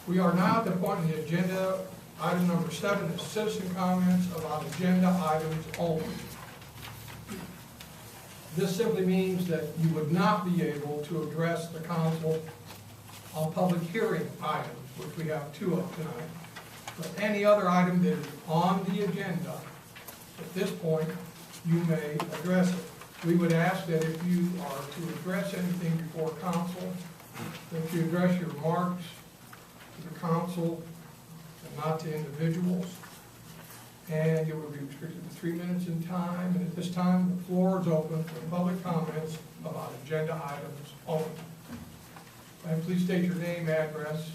We are now at the point in the agenda, item number 7 is citizen comments about agenda items only. This simply means that you would not be able to address the council on public hearing items, which we have 2 of tonight. But any other item that is on the agenda, at this point, you may address it. We would ask that if you are to address anything before council, that you address your remarks to the council and not to individuals. And it will be restricted to 3 minutes in time. And at this time, the floor is open for public comments about agenda items only. And please state your name, address.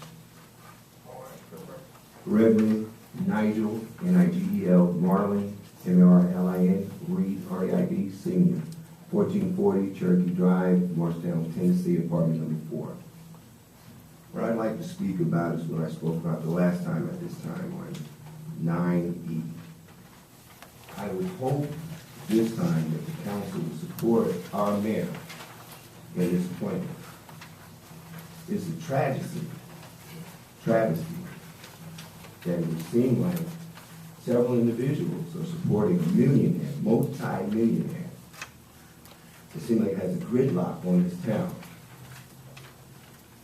All right, for the record. Reverend Nigel, Nigel Marlin, Marlin, Reed, R-E-I-D, Senior, 1440 Cherokee Drive, Marshtown, Tennessee, apartment number 4. What I'd like to speak about is what I spoke about the last time at this time on 9E. I would hope this time that the council will support our mayor in this appointment. It's a travesty that it would seem like several individuals are supporting a millionaire, multi-millionaire. It seems like it has a gridlock on this town.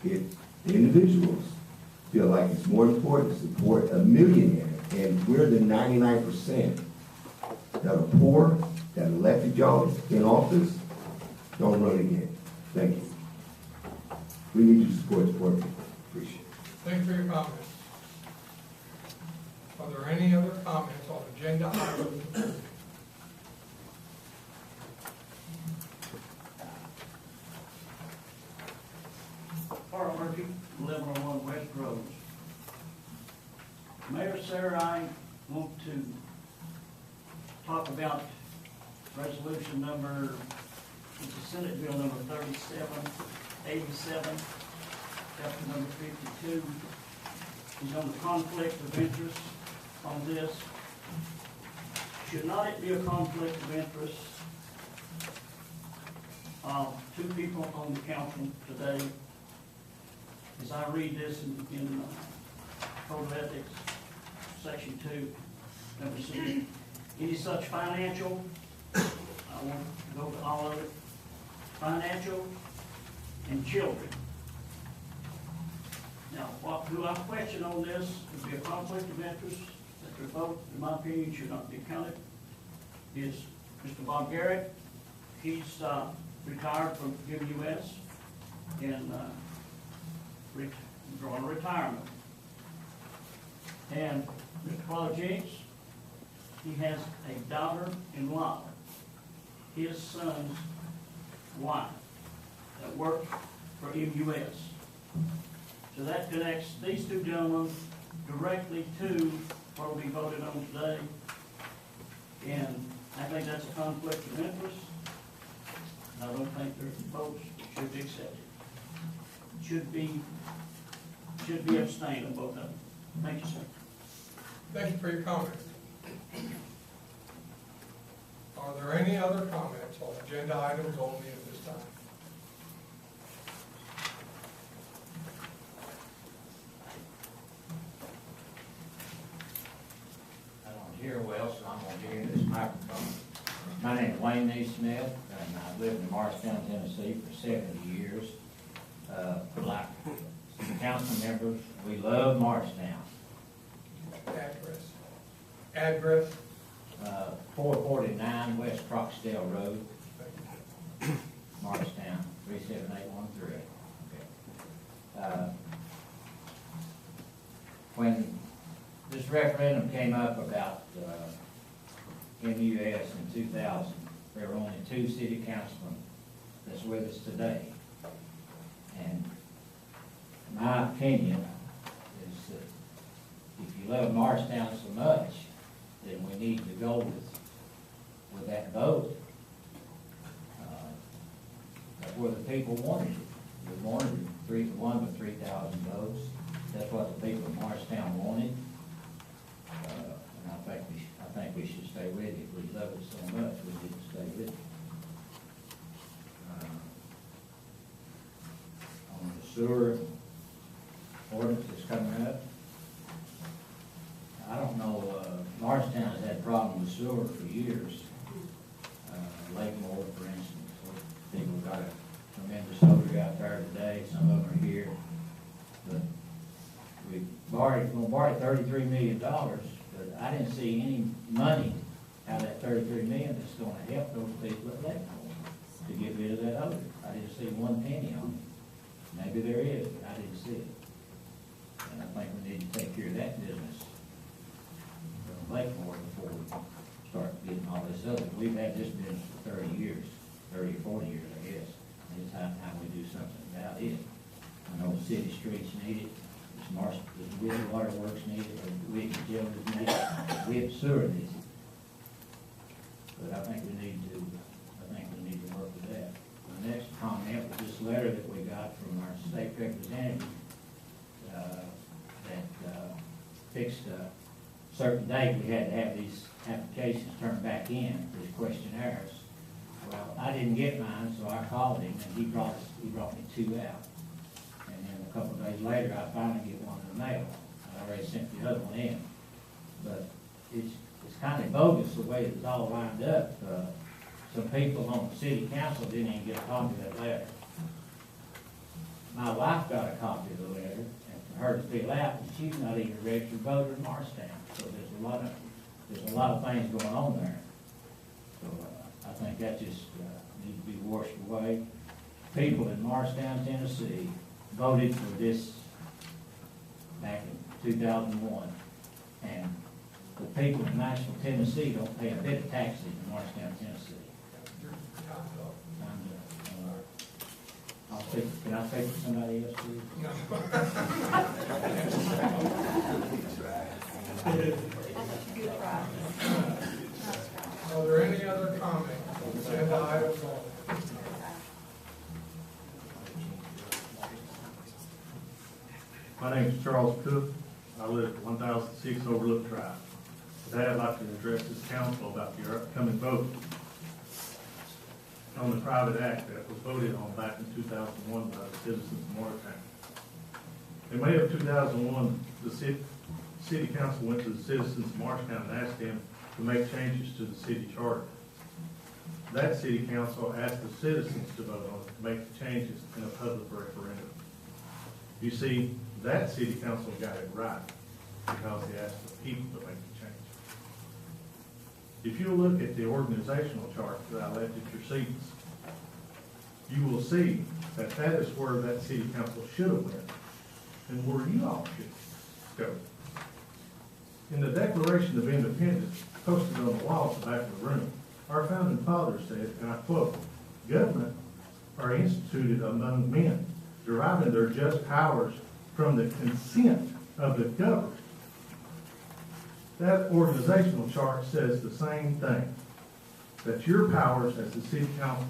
If the individuals feel like it's more important to support a millionaire, and we're the 99% that are poor, that elected y'all in office, don't run again. Thank you. We need you to support the board. Appreciate it. Thank you for your comments. Are there any other comments on agenda items? Carl Murphy, 1101 West Rose. Mayor, sir, I want to talk about resolution number, it's a Senate bill number 3787, chapter number 52. Is on the conflict of interest on this. Should not it be a conflict of interest of 2 people on the council today? As I read this in Code of Ethics, Section 2, number C, any such financial, I won't go to all of it, financial and children. Now, who I question on this would be a conflict of interest, that their vote, in my opinion, should not be counted, is Mr. Bob Garrett. He's retired from WS and drawing retirement. And Mr. Claude Jenks, he has a daughter-in-law, his son's wife, that worked for MUS. So that connects these 2 gentlemen directly to what will be voted on today. And I think that's a conflict of interest. I don't think their votes should be accepted. Should be abstained on both of them. Thank you, sir. Thank you for your comments. Are there any other comments on agenda items only at this time? I don't hear well, so I'm going to get into this microphone. My name is Wayne Neesmith, and I've lived in Marshtown, Tennessee for 70 years. Like council members, we love Marshtown. Address? 449 West Croxdale Road, Marshtown, 37813. Okay. When this referendum came up about MUS in 2000, there were only 2 city councilmen that's with us today. And my opinion is that if you love Marshtown so much, then we need to go with that vote. That's where the people wanted it. We wanted 1 to 3,000 votes. That's what the people of Marshtown wanted. And I think we should stay with it. If we love it so much, we need to stay with it. sewer ordinance that's coming up. I don't know, Morristown has had problems with sewer for years. Lake Moore, for instance, where people got a tremendous odor out there today, some of them are here. But we're gonna borrow $33 million, but I didn't see any money out of that $33 million that's gonna help those people at Lake Moore to get rid of that odor. I didn't see one penny on it. Maybe there is, but I didn't see it. And I think we need to take care of that business from Lake Moore before we start getting all this other. We've had this business for 30 years, 30 or 40 years, I guess. And it's time we do something about it. I know the city streets need it, the Wheeler Water Works need it, the Wheaton Utilities need it, Wheaton Sewer needs it. But I think we need to work with that. The next comment was this letter that we got from our state representative, that fixed a certain date, we had to have these applications turned back in, these questionnaires. Well, I didn't get mine, so I called him, and he brought me 2 out. And then a couple of days later, I finally get one in the mail. I already sent the other one in. But it's kind of bogus the way it's all lined up. Some people on the city council didn't even get a copy of that letter. My wife got a copy of the letter, and for her to fill out, and she's not even a registered voter in Morristown. So there's a lot of things going on there. So I think that just needs to be washed away. People in Morristown, Tennessee voted for this back in 2001. And the people in Nashville, Tennessee don't pay a bit of taxes in Morristown, Tennessee. Can I speak to somebody else, please? Are there any other comments on agenda items only? My name is Charles Cook. I live at 1006 Overlook Drive. Today I'd like to address this council about your upcoming vote on the private act that was voted on back in 2001 by the citizens of Morristown. In May of 2001, the city council went to the citizens of Morristown and asked them to make changes to the city charter. That city council asked the citizens to vote on it to make the changes in a public referendum. You see, that city council got it right because they asked the people to make the change. If you look at the organizational chart that I left at your seats, you will see that that is where that city council should have went and where you all should go. In the Declaration of Independence posted on the wall at the back of the room, our founding fathers said, and I quote, "Government are instituted among men, deriving their just powers from the consent of the governed." That organizational chart says the same thing, that your powers as a city council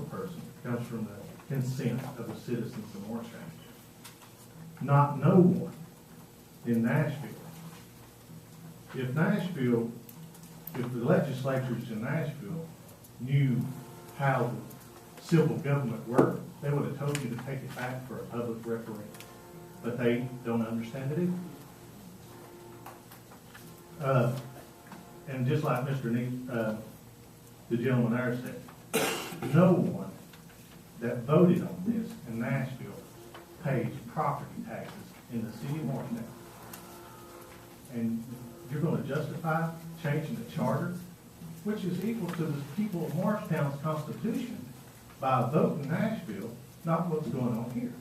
person comes from the consent of the citizens of Morristown. Not no one in Nashville. If the legislatures in Nashville knew how the civil government worked, they would have told you to take it back for a public referendum. But they don't understand it either. And just like the gentleman there said, no one that voted on this in Nashville pays property taxes in the city of Morristown. And you're going to justify changing the charter, which is equal to the people of Morristown's constitution, by a vote in Nashville, not what's going on here,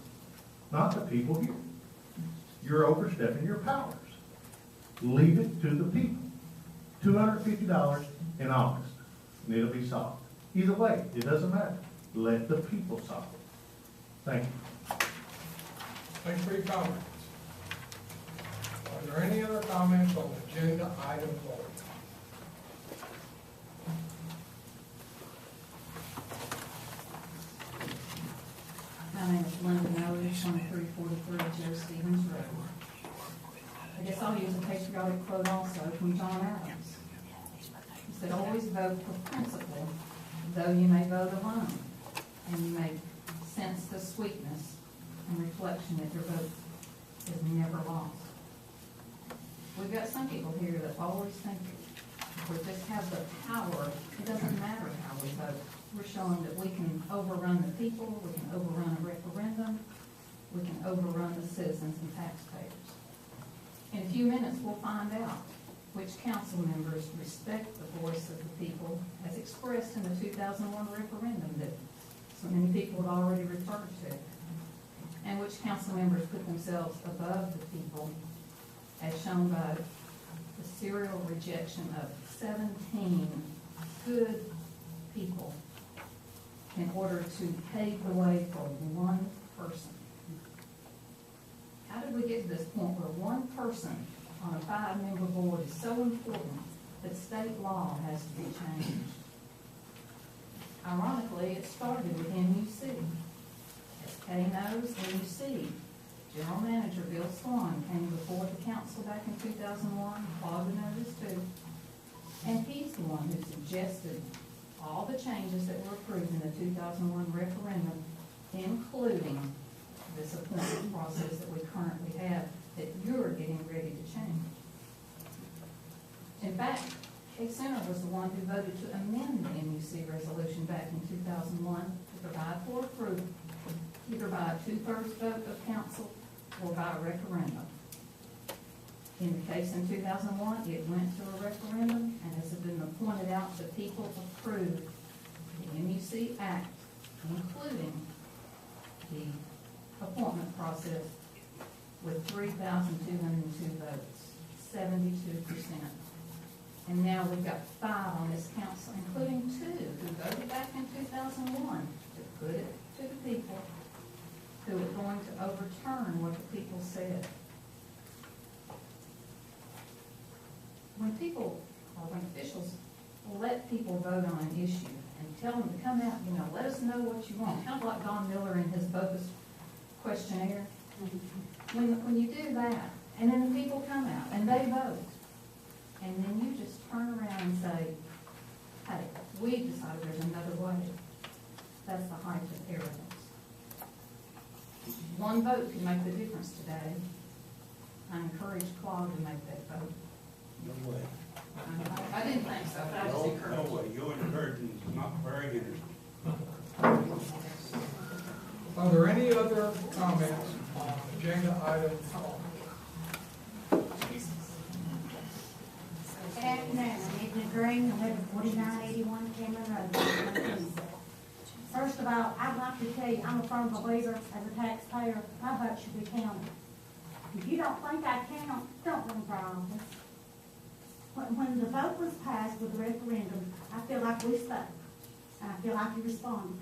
not the people here. You're overstepping your powers. Leave it to the people. $250 in August, and it'll be solved. Either way, it doesn't matter. Let the people solve it. Thank you. Thanks for your comments. Are there any other comments on agenda item 4? My name is Linda Miller, 2343 Joe Stevens Road. I guess I'll use a patriotic quote also from John Adams. He said, "Always vote for principle, though you may vote alone, and you may sense the sweetness and reflection that your vote is never lost. We've got some people here that always think if we just have the power, it doesn't matter how we vote. We're showing that we can overrun the people, we can overrun a referendum, we can overrun the citizens and taxpayers. In a few minutes, we'll find out which council members respect the voice of the people as expressed in the 2001 referendum that so many people have already referred to, and which council members put themselves above the people as shown by the serial rejection of 17 good people in order to pave the way for one person. How did we get to this point where one person on a 5-member board is so important that state law has to be changed? Ironically, it started with MUC. As Kay knows, MUC General Manager Bill Swan came before the council back in 2001, Claudia knows too, and he's the one who suggested all the changes that were approved in the 2001 referendum, including this appointment process that we currently have that you're getting ready to change. In fact, Kay Center was the one who voted to amend the MUC resolution back in 2001 to provide for approval, either by a 2/3 vote of council or by a referendum. In the case in 2001, it went to a referendum, and as has been pointed out, the people approved the MUC Act, including the appointment process, with 3,202 votes, 72%. And now we've got 5 on this council, including 2 who voted back in 2001 to put it to the people who are going to overturn what the people said. When people, or when officials let people vote on an issue and tell them to come out, let us know what you want, kind of like Don Miller in his bogus questionnaire. When you do that, and then the people come out and they vote, and then you just turn around and say, hey, we decided there's another way. That's the height of arrogance. One vote can make the difference today. I encourage Claude to make that vote. No way. I didn't think so, but I just No encourage. way. Your encouragement is not very interesting. Are there any other comments on agenda item 12? Good afternoon, I'm Edna Green, I live at 4981 Cameron Road. First of all, I'd like to tell you, I'm a firm believer as a taxpayer, my vote should be counted. If you don't think I count, don't run for office. When the vote was passed with the referendum, I feel like we spoke, and I feel like you responded.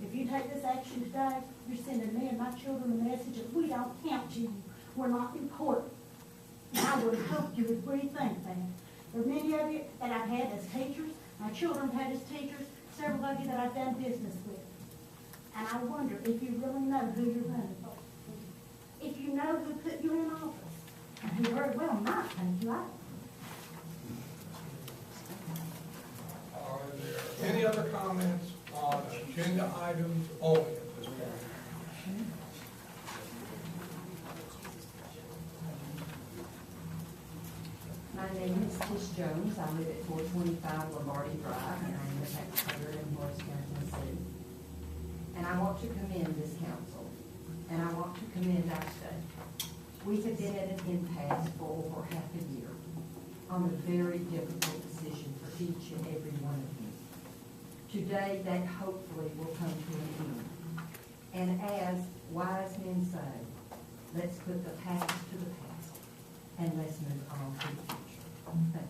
If you take this action today, you're sending me and my children a message that we don't count you, we're not important. And I would hope you would rethink that. There are many of you that I've had as teachers, my children have had as teachers, several of you that I've done business with. And I wonder if you really know who you're running for. If you know who put you in office, and who very well might take you out. Are there any other comments on agenda items only at this point? My name is Tish Jones. I live at 425 Lombardi Drive, and I'm a taxpayer in Morristown, Tennessee. And I want to commend this council, and I want to commend our state. We have been at an impasse for over half a year on a very difficult decision for each and every one of you. Today, that hopefully will come to an end. And as wise men say, let's put the past to the past, and let's move on to the future. Thank you.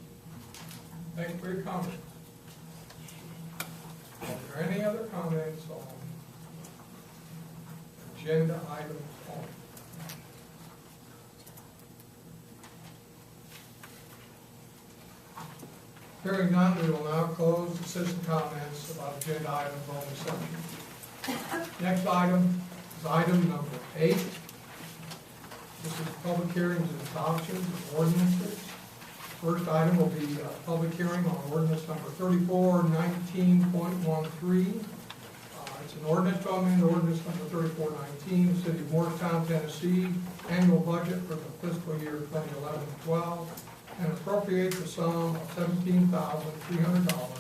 Thank you for your comments. Are there any other comments on agenda items only? Hearing none, we will now close the citizen comments about agenda items only section. Next item is item number 8. This is public hearings and adoptions of ordinances. First item will be a public hearing on ordinance number 3419.13. It's It's an ordinance to amend ordinance number 3419, the City of Morristown, Tennessee, annual budget for the fiscal year 2011-12, and appropriate the sum of $17,300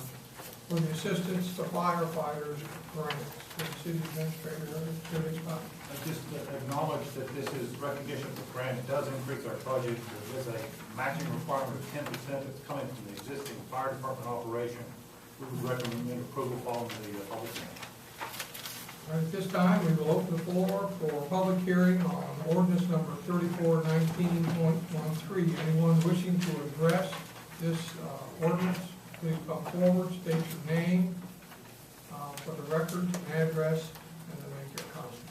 for the assistance to firefighters grants. The city administrator, City Scott. I just acknowledge that this is recognition of the grant. It does increase our budget. There is a matching requirement of 10% that's coming from the existing fire department operation. We would recommend approval following the public hearing. All right, at this time, we will open the floor for public hearing on ordinance number 3419.13. Anyone wishing to address this ordinance, please come forward, state your name for the record, and address, and then make your comment.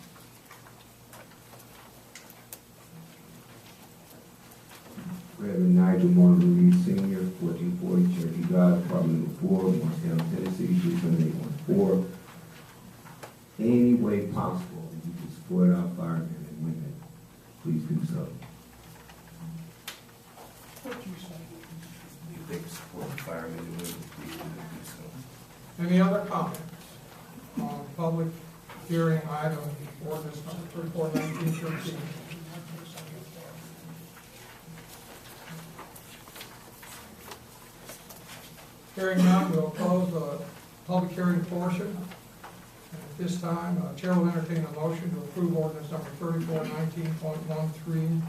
Reverend Nigel Martin Reed Senior, 1440 Cherokee Drive, Apartment number 4, Morristown, Tennessee, 37814. Any way possible that you can support our firemen and women, please do so. What you say? If they can support the firemen and women, please do so. Any other comments on public hearing item ordinance number 3419.13? Hearing none, we'll close the public hearing portion. And at this time, Chair will entertain a motion to approve ordinance number 3419.13.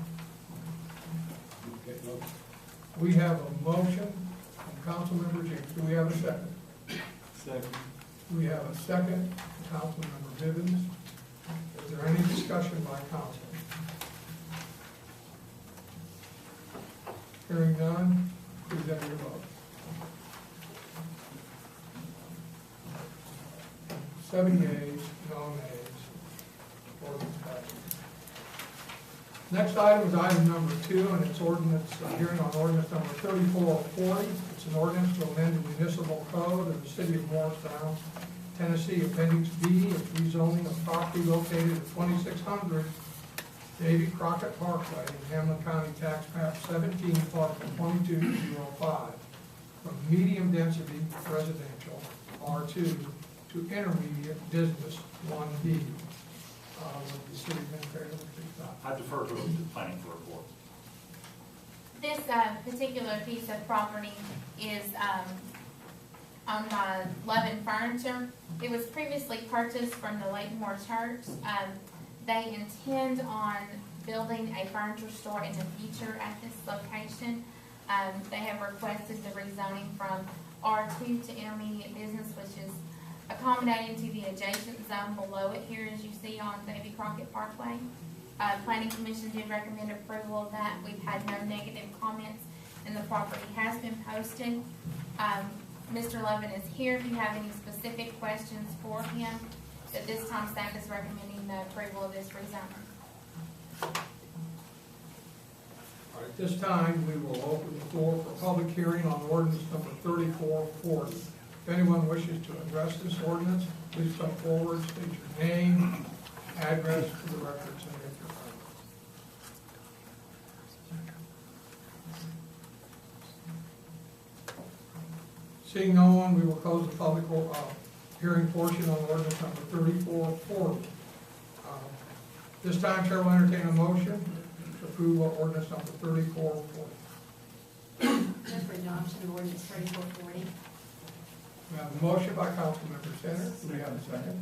We have a motion from Councilmember James. Do we have a second? Second. We have a second from Councilmember Vivens. Is there any discussion by council? Hearing none, please enter your vote. 7 yeas, no nays. Ordinance passes. Next item is item number 2, and it's ordinance, hearing on ordinance number 3440. It's an ordinance to amend the municipal code of the City of Morristown, Tennessee, Appendix B, of rezoning of property located at 2600 Davy Crockett Parkway in Hamlin County Tax Map 17, Parcel 2205, from medium density residential R2 to intermediate business 1B. With the city administrator, please stop. I defer to the planning for report. This particular piece of property is owned by Levin Furniture. It was previously purchased from the Leighton Moore Church. They intend on building a furniture store in the future at this location. They have requested the rezoning from R2 to intermediate business, which is accommodating to the adjacent zone below it here, as you see on Davy Crockett Parkway. Planning Commission did recommend approval of that. We've had no negative comments, and the property has been posted. Mr. Levin is here if you have any specific questions for him. At this time, staff is recommending the approval of this rezoning. All right, at this time, we will open the floor for public hearing on ordinance number 3440. If anyone wishes to address this ordinance, please come forward, state your name, address for the records, and make your comment. Seeing no one, we will close the public hearing portion on ordinance number 3440. This time, Chair will entertain a motion to approve ordinance number 3440. Move for adoption of ordinance 3440. We have a motion by Councilmember Center. Do we have a second?